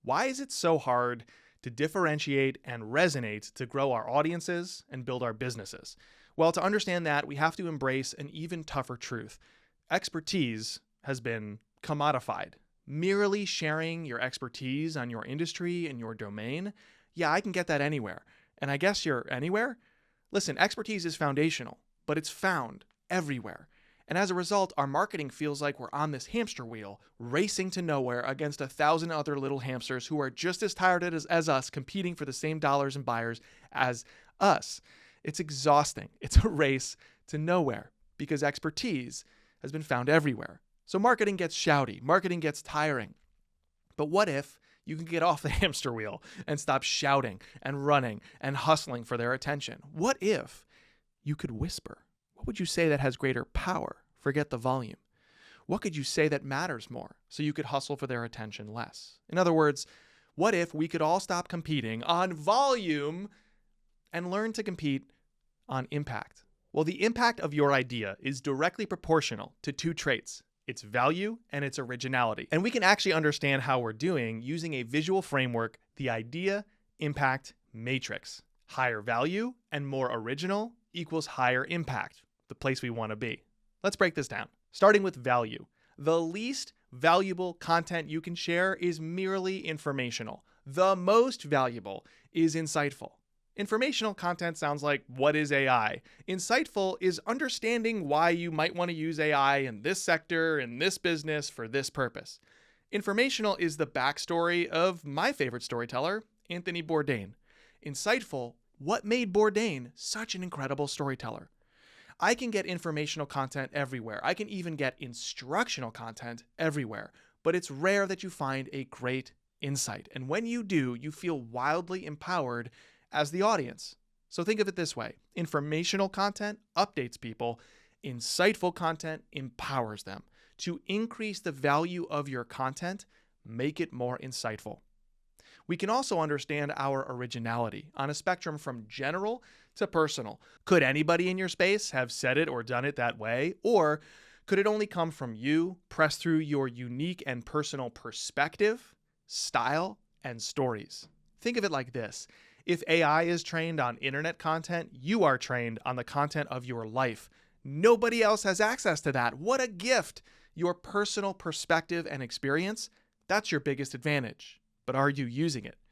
Why is it so hard to differentiate and resonate to grow our audiences and build our businesses? Well, to understand that, we have to embrace an even tougher truth. Expertise has been commodified. Merely sharing your expertise on your industry and your domain, yeah, I can get that anywhere. And I guess you're anywhere? Listen, expertise is foundational, but it's found everywhere. And as a result, our marketing feels like we're on this hamster wheel, racing to nowhere against 1,000 other little hamsters who are just as tired as us, competing for the same dollars and buyers as us. It's exhausting. It's a race to nowhere because expertise has been found everywhere. So marketing gets shouty, marketing gets tiring. But what if you can get off the hamster wheel and stop shouting and running and hustling for their attention? What if you could whisper? What would you say that has greater power? Forget the volume. What could you say that matters more so you could hustle for their attention less? In other words, what if we could all stop competing on volume and learn to compete on impact? Well, the impact of your idea is directly proportional to two traits: its value and its originality. And we can actually understand how we're doing using a visual framework, the idea impact matrix. Higher value and more original equals higher impact, the place we want to be. Let's break this down. Starting with value. The least valuable content you can share is merely informational. The most valuable is insightful. Informational content sounds like, what is AI? Insightful is understanding why you might want to use AI in this sector, in this business, for this purpose. Informational is the backstory of my favorite storyteller, Anthony Bourdain. Insightful, what made Bourdain such an incredible storyteller? I can get informational content everywhere. I can even get instructional content everywhere. But it's rare that you find a great insight. And when you do, you feel wildly empowered as the audience. So think of it this way. Informational content updates people. Insightful content empowers them. To increase the value of your content, make it more insightful. We can also understand our originality on a spectrum from general to personal. Could anybody in your space have said it or done it that way? Or could it only come from you, pressed through your unique and personal perspective, style, and stories? Think of it like this. If AI is trained on internet content, you are trained on the content of your life. Nobody else has access to that. What a gift! Your personal perspective and experience, that's your biggest advantage. But are you using it?